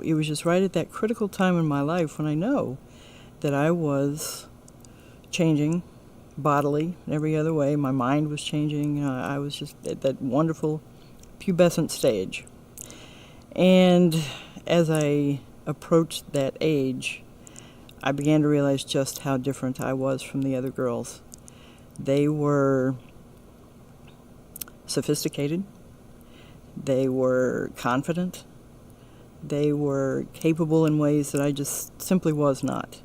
it was just right at that critical time in my life when I know that I was changing bodily in every other way. My mind was changing. I was just at that wonderful pubescent stage. And as I approached that age, I began to realize just how different I was from the other girls. They were sophisticated. They were confident. They were capable in ways that I just simply was not.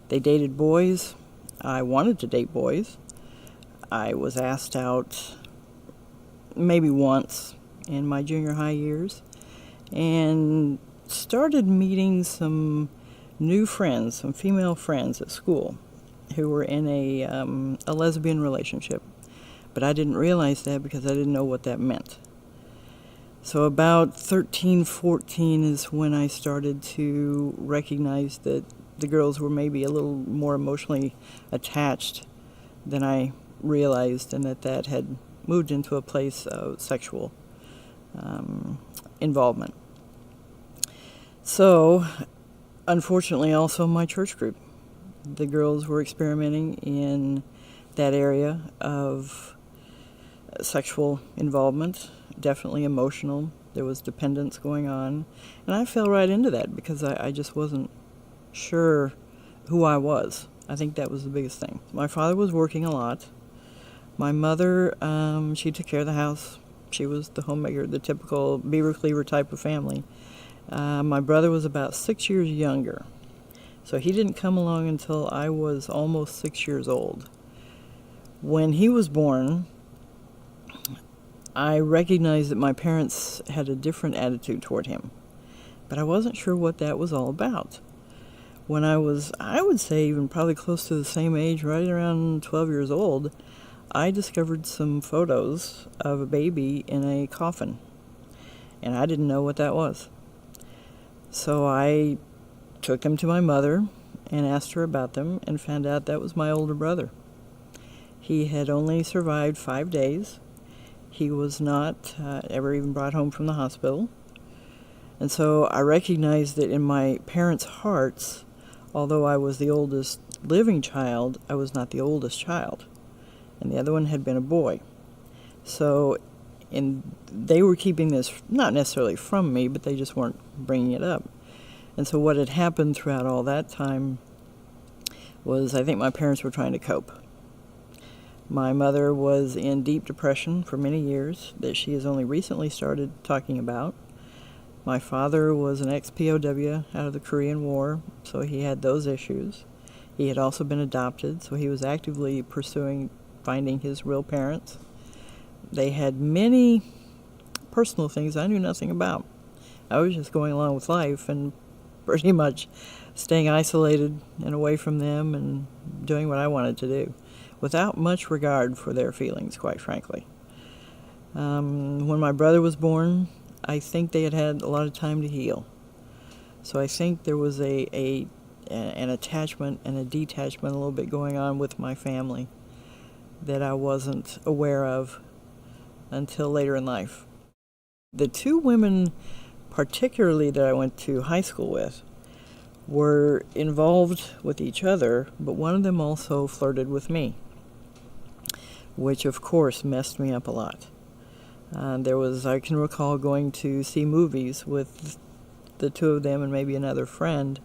They dated boys. I wanted to date boys. I was asked out maybe once in my junior high years and started meeting some new friends, some female friends at school who were in a lesbian relationship. But I didn't realize that because I didn't know what that meant. So about 13, 14 is when I started to recognize that the girls were maybe a little more emotionally attached than I realized, and that had moved into a place of sexual involvement. So, unfortunately, also my church group. The girls were experimenting in that area of sexual involvement, definitely emotional. There was dependence going on. And I fell right into that because I just wasn't sure who I was. I think that was the biggest thing. My father was working a lot. My mother, she took care of the house. She was the homemaker, the typical Beaver Cleaver type of family. My brother was about 6 years younger. So he didn't come along until I was almost 6 years old. When he was born, I recognized that my parents had a different attitude toward him. But I wasn't sure what that was all about. When I would say even probably close to the same age, right around 12 years old, I discovered some photos of a baby in a coffin. And I didn't know what that was. So I took them to my mother and asked her about them and found out that was my older brother. He had only survived 5 days. He was not ever even brought home from the hospital. And so I recognized that in my parents' hearts, although I was the oldest living child, I was not the oldest child. And the other one had been a boy. So they were keeping this, not necessarily from me, but they just weren't bringing it up. And so what had happened throughout all that time was I think my parents were trying to cope. My mother was in deep depression for many years that she has only recently started talking about. My father was an ex-POW out of the Korean War, so he had those issues. He had also been adopted, so he was actively pursuing finding his real parents. They had many personal things I knew nothing about. I was just going along with life and pretty much staying isolated and away from them and doing what I wanted to do, without much regard for their feelings, quite frankly. When my brother was born, I think they had had a lot of time to heal. So I think there was an attachment and a detachment a little bit going on with my family that I wasn't aware of until later in life. The two women particularly that I went to high school with were involved with each other, but one of them also flirted with me, which of course messed me up a lot. I can recall going to see movies with the two of them and maybe another friend,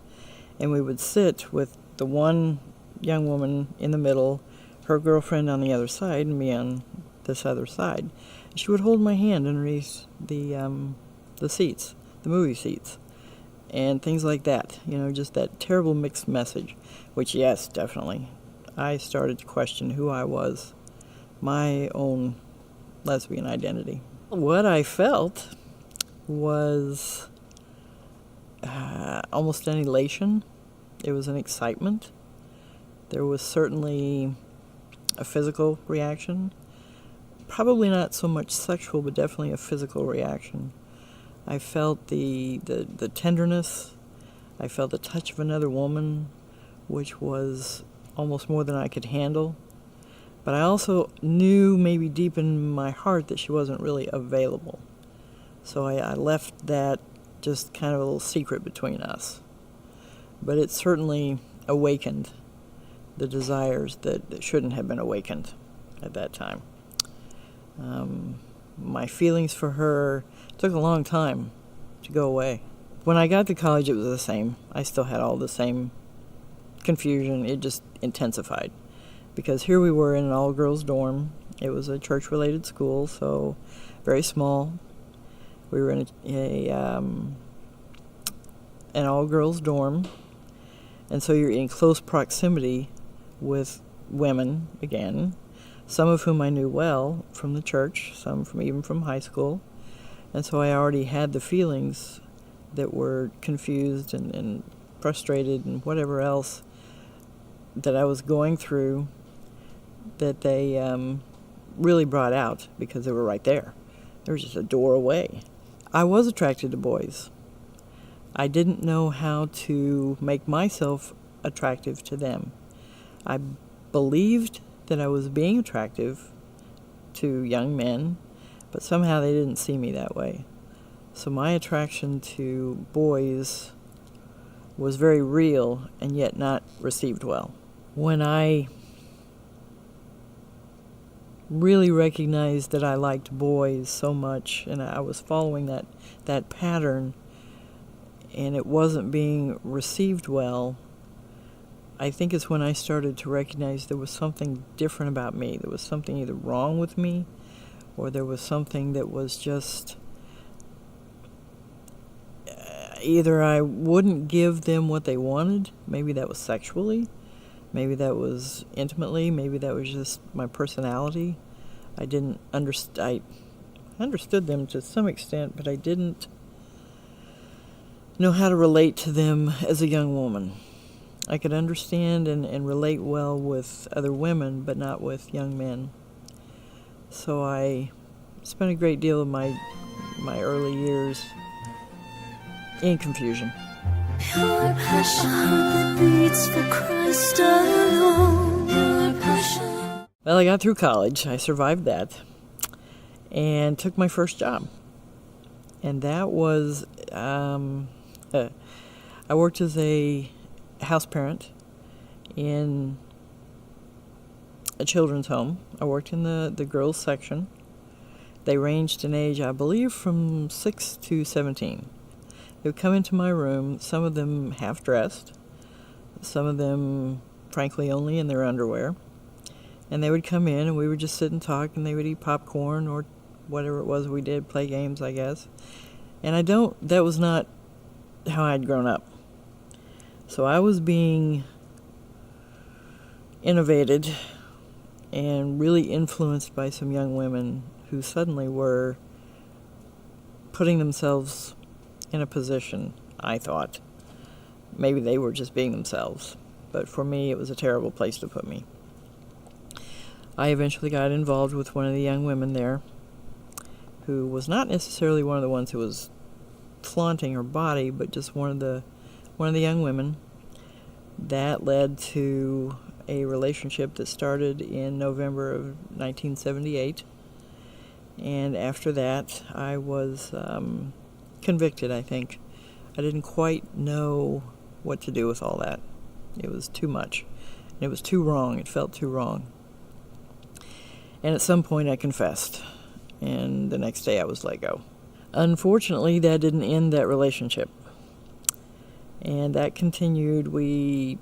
and we would sit with the one young woman in the middle, her girlfriend on the other side, and me on this other side. She would hold my hand underneath the seats, the movie seats, and things like that. Just that terrible mixed message, which, yes, definitely, I started to question who I was, my own lesbian identity. What I felt was almost an elation. It was an excitement. There was certainly a physical reaction. Probably not so much sexual, but definitely a physical reaction. I felt the tenderness. I felt the touch of another woman, which was almost more than I could handle. But I also knew maybe deep in my heart that she wasn't really available. So I left that just kind of a little secret between us. But it certainly awakened the desires that shouldn't have been awakened at that time. My feelings for her took a long time to go away. When I got to college, it was the same. I still had all the same confusion. It just intensified. Because here we were in an all-girls dorm. It was a church-related school, so very small. We were in an all-girls dorm, and so you're in close proximity with women, again, some of whom I knew well from the church, some even from high school. And so I already had the feelings that were confused and frustrated and whatever else that I was going through that they really brought out because they were right there. They were just a door away. I was attracted to boys. I didn't know how to make myself attractive to them. I believed that I was being attractive to young men, but somehow they didn't see me that way. So my attraction to boys was very real and yet not received well. When I really recognized that I liked boys so much and I was following that pattern and it wasn't being received well, I think it's when I started to recognize there was something different about me. There was something either wrong with me or there was something that was just either I wouldn't give them what they wanted. Maybe that was sexually. Maybe that was intimately. Maybe that was just my personality. I understood them to some extent, but I didn't know how to relate to them as a young woman. I could understand and relate well with other women, but not with young men. So I spent a great deal of my early years in confusion. Your passion beats for Christ alone. Your passion. Well, I got through college. I survived that and took my first job. And that was, I worked as a house parent in a children's home. I worked in the girls section. They ranged in age, I believe, from 6 to 17. They would come into my room, some of them half-dressed, some of them, frankly, only in their underwear. And they would come in, and we would just sit and talk, and they would eat popcorn or whatever it was we did, play games, I guess. And that was not how I'd grown up. So I was being innovated and really influenced by some young women who suddenly were putting themselves in a position, I thought. Maybe they were just being themselves, but for me it was a terrible place to put me. I eventually got involved with one of the young women there who was not necessarily one of the ones who was flaunting her body, but just one of the young women. That led to a relationship that started in November of 1978. And after that, I was convicted, I think. I didn't quite know what to do with all that. It was too much. And it was too wrong. It felt too wrong. And at some point I confessed. And the next day I was let go. Unfortunately, that didn't end that relationship. And that continued. We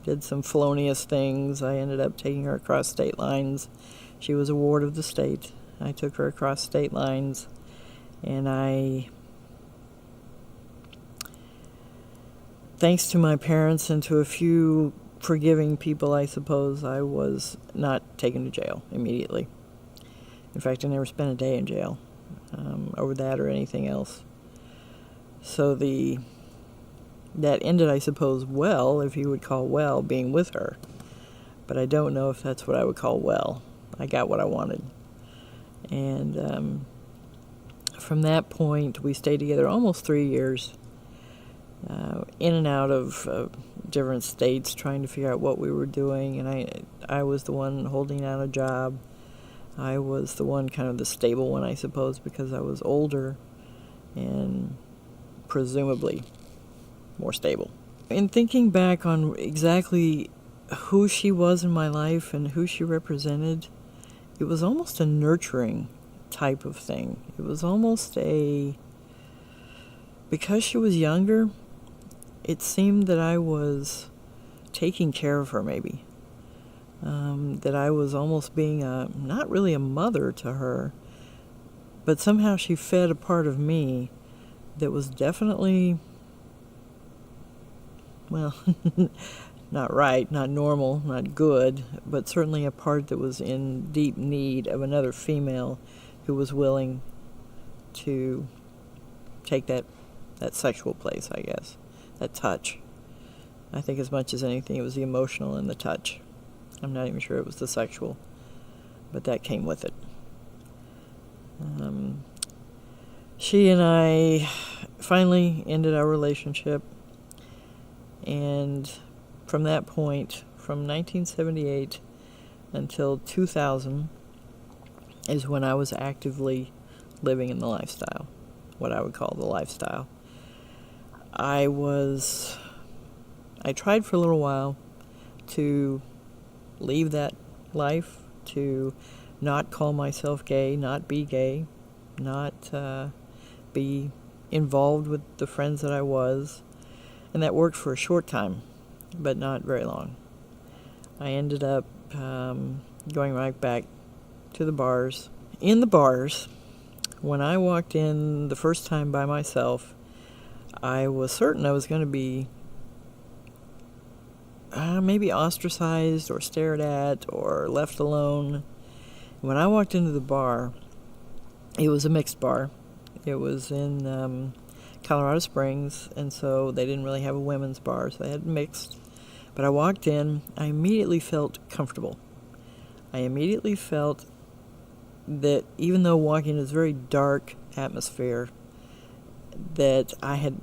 did some felonious things. I ended up taking her across state lines. She was a ward of the state. I took her across state lines. And thanks to my parents and to a few forgiving people, I suppose, I was not taken to jail immediately. In fact, I never spent a day in jail over that or anything else. So that ended, I suppose, well, if you would call well, being with her. But I don't know if that's what I would call well. I got what I wanted. And from that point, we stayed together almost 3 years, in and out of different states, trying to figure out what we were doing. And I was the one holding down a job. I was the one kind of the stable one, I suppose, because I was older and presumably more stable. In thinking back on exactly who she was in my life and who she represented, it was almost a nurturing type of thing. It was almost because she was younger, it seemed that I was taking care of her maybe. That I was almost being not really a mother to her, but somehow she fed a part of me that was definitely, well, not right, not normal, not good, but certainly a part that was in deep need of another female who was willing to take that sexual place, I guess, that touch. I think as much as anything, it was the emotional and the touch. I'm not even sure it was the sexual, but that came with it. She and I finally ended our relationship, and from that point, from 1978 until 2000, is when I was actively living in the lifestyle, what I would call the lifestyle. I tried for a little while to leave that life, to not call myself gay, not be gay, not be involved with the friends that I was. And that worked for a short time, but not very long. I ended up going right back to the bars. In the bars, when I walked in the first time by myself, I was certain I was going to be maybe ostracized or stared at or left alone. When I walked into the bar, it was a mixed bar. It was in Colorado Springs, and so they didn't really have a women's bar, so they had mixed. But I walked in, I immediately felt comfortable. I immediately felt that even though walking in this very dark atmosphere, that I had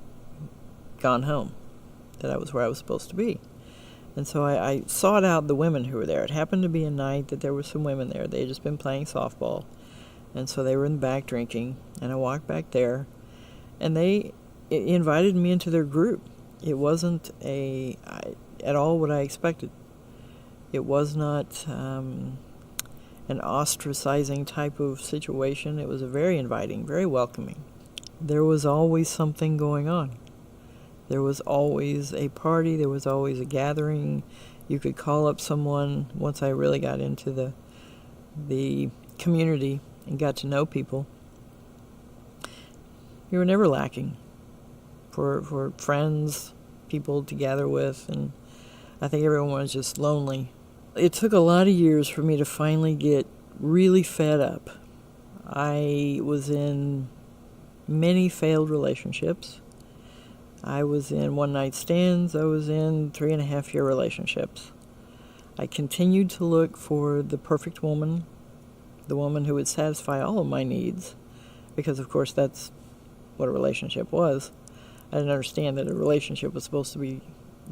gone home, that I was where I was supposed to be. And so I sought out the women who were there. It happened to be a night that there were some women there. They had just been playing softball. And so they were in the back drinking. And I walked back there. And they invited me into their group. It wasn't at all what I expected. It was not an ostracizing type of situation. It was a very inviting, very welcoming. There was always something going on. There was always a party. There was always a gathering. You could call up someone. Once I really got into the community and got to know people, you were never lacking for friends, people to gather with, and I think everyone was just lonely. It took a lot of years for me to finally get really fed up. I was in many failed relationships. I was in one-night stands. I was in 3.5-year relationships. I continued to look for the perfect woman, the woman who would satisfy all of my needs, because, of course, that's what a relationship was. I didn't understand that a relationship was supposed to be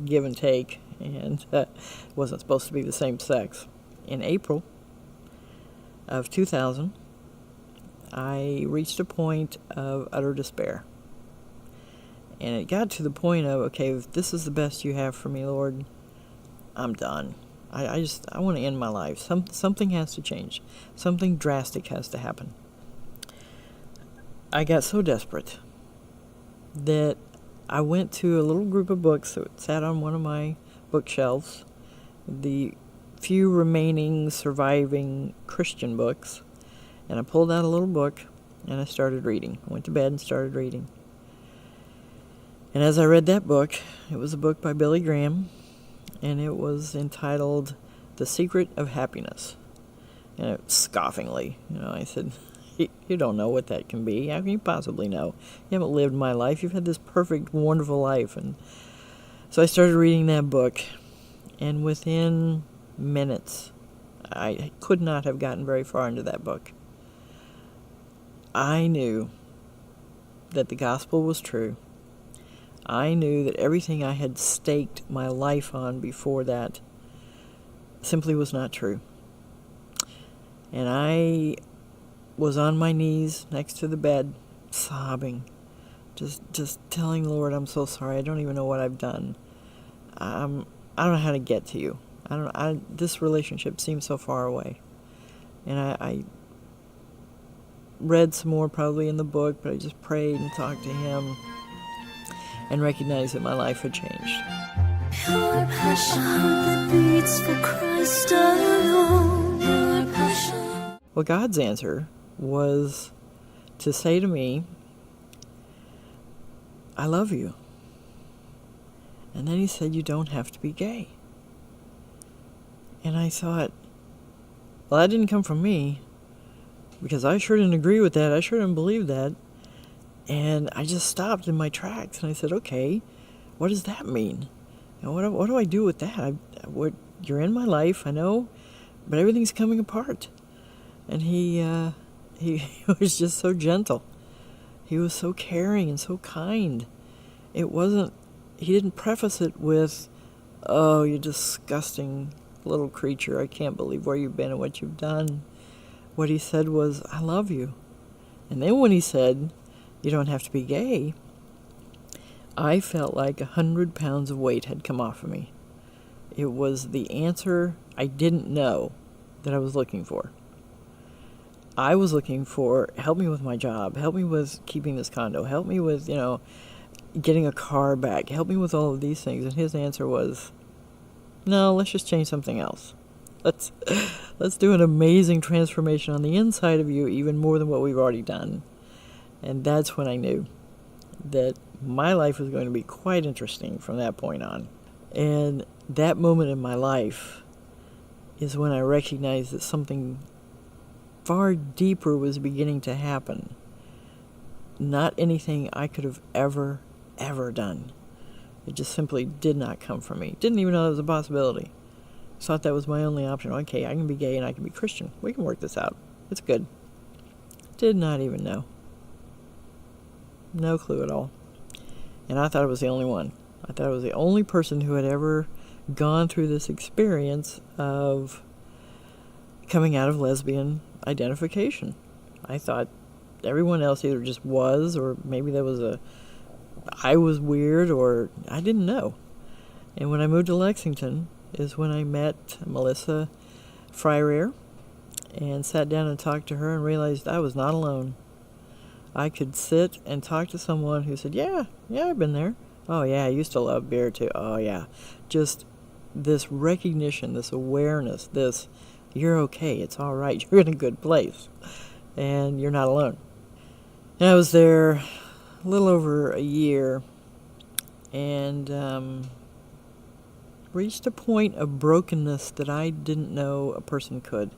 give and take, and it wasn't supposed to be the same sex. In April of 2000, I reached a point of utter despair. And it got to the point of, okay, if this is the best you have for me, Lord, I'm done. I want to end my life. Something has to change. Something drastic has to happen. I got so desperate that I went to a little group of books that sat on one of my bookshelves, the few remaining surviving Christian books, and I pulled out a little book and I started reading. I went to bed and started reading. And as I read that book, it was a book by Billy Graham, and it was entitled The Secret of Happiness. And scoffingly, I said, you don't know what that can be. How can you possibly know? You haven't lived my life. You've had this perfect, wonderful life. And so I started reading that book, and within minutes, I could not have gotten very far into that book. I knew that the gospel was true. I knew that everything I had staked my life on before that simply was not true. And I was on my knees next to the bed, sobbing, Just telling the Lord, I'm so sorry. I don't even know what I've done. I don't know how to get to you. This relationship seems so far away. And I read some more probably in the book, but I just prayed and talked to him and recognized that my life had changed. Your passion that beats for Christ alone. Your passion. Well, God's answer was to say to me, I love you. And then he said, you don't have to be gay. And I thought, well, that didn't come from me, because I sure didn't agree with that. I sure didn't believe that. And I just stopped in my tracks and I said, okay, what does that mean? And what do I do with that? You're in my life, I know, but everything's coming apart. And he was just so gentle. He was so caring and so kind. He didn't preface it with, oh, you disgusting little creature, I can't believe where you've been and what you've done. What he said was, I love you. And then when he said, you don't have to be gay, I felt like 100 pounds of weight had come off of me. It was the answer I didn't know that I was looking for. I was looking for, help me with my job, help me with keeping this condo, help me with, getting a car back, help me with all of these things. And his answer was, no, let's just change something else. Let's do an amazing transformation on the inside of you, even more than what we've already done. And that's when I knew that my life was going to be quite interesting from that point on. And that moment in my life is when I recognized that something far deeper was beginning to happen. Not anything I could have ever done. It just simply did not come from me. Didn't even know it was a possibility. Thought that was my only option. Okay, I can be gay and I can be Christian. We can work this out. It's good. Did not even know. No clue at all. And I thought I was the only one. I thought I was the only person who had ever gone through this experience of coming out of lesbian identification. I thought everyone else either just was, or maybe there was I was weird, or I didn't know. And when I moved to Lexington is when I met Melissa Freirear and sat down and talked to her and realized I was not alone. I could sit and talk to someone who said, yeah, I've been there. Oh, yeah, I used to love beer, too. Oh, yeah. Just this recognition, this awareness, you're okay, it's all right, you're in a good place, and you're not alone. And I was there a little over a year, and reached a point of brokenness that I didn't know a person could.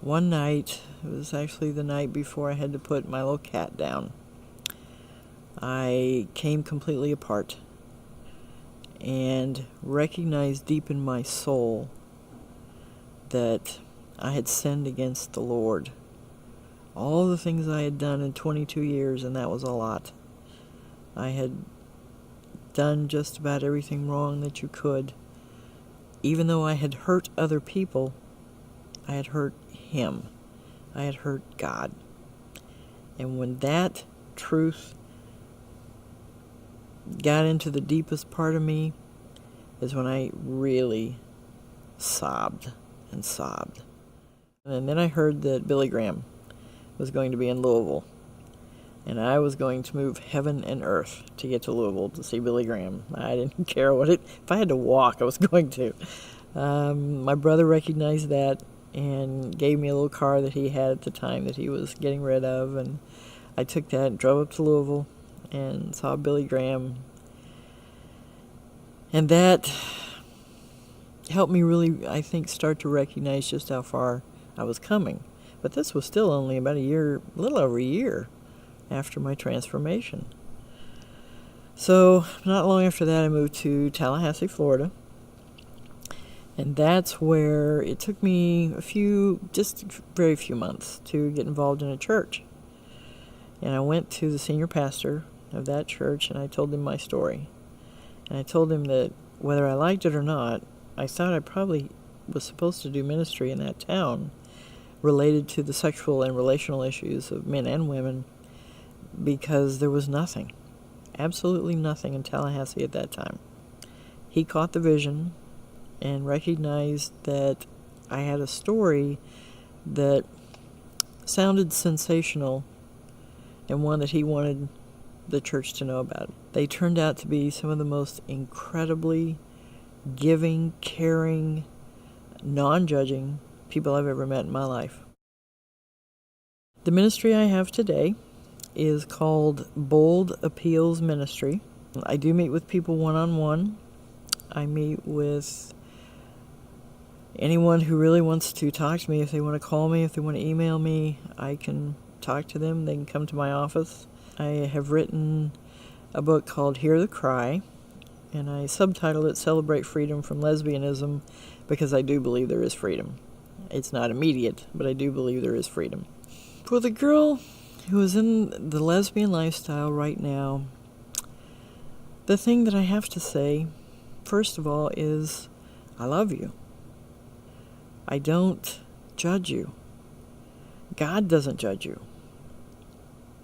One night, it was actually the night before I had to put my little cat down, I came completely apart and recognized deep in my soul that I had sinned against the Lord. All the things I had done in 22 years, and that was a lot. I had done just about everything wrong that you could. Even though I had hurt other people, I had hurt Him. I had hurt God. And when that truth got into the deepest part of me is when I really sobbed and sobbed. And then I heard that Billy Graham was going to be in Louisville. And I was going to move heaven and earth to get to Louisville to see Billy Graham. I didn't care if I had to walk, I was going to. My brother recognized that and gave me a little car that he had at the time that he was getting rid of. And I took that and drove up to Louisville and saw Billy Graham. And that helped me really, I think, start to recognize just how far I was coming. But this was still only about a little over a year after my transformation. So not long after that, I moved to Tallahassee, Florida. And that's where it took me just very few months to get involved in a church. And I went to the senior pastor of that church and I told him my story. And I told him that whether I liked it or not, I thought I probably was supposed to do ministry in that town related to the sexual and relational issues of men and women. because there was nothing, absolutely nothing in Tallahassee at that time. He caught the vision and recognized that I had a story that sounded sensational and one that he wanted the church to know about. They turned out to be some of the most incredibly giving, caring, non-judging people I've ever met in my life. The ministry I have today is called Bold Appeals Ministry. I do meet with people one-on-one. I meet with anyone who really wants to talk to me. If they want to call me, if they want to email me, I can talk to them. They can come to my office. I have written a book called Hear the Cry, and I subtitled it Celebrate Freedom from Lesbianism, because I do believe there is freedom. It's not immediate, but I do believe there is freedom. For the girl who is in the lesbian lifestyle right now, the thing that I have to say, first of all, is I love you. I don't judge you. God doesn't judge you.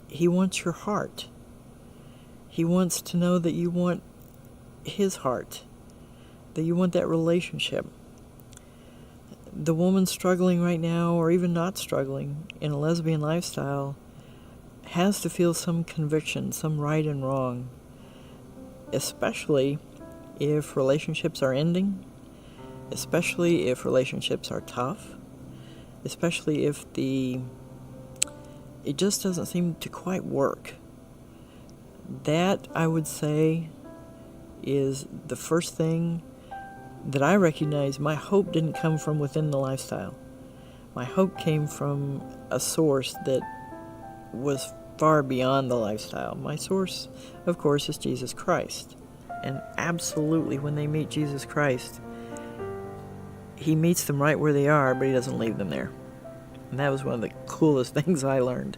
He wants your heart. He wants to know that you want his heart, that you want that relationship. The woman struggling right now, or even not struggling, in a lesbian lifestyle has to feel some conviction, some right and wrong, especially if relationships are ending, especially if relationships are tough, especially if it just doesn't seem to quite work. That, I would say, is the first thing that I recognize. My hope didn't come from within the lifestyle. My hope came from a source that was far beyond the lifestyle. My source, of course, is Jesus Christ. And absolutely, when they meet Jesus Christ, he meets them right where they are, but he doesn't leave them there. And that was one of the coolest things I learned.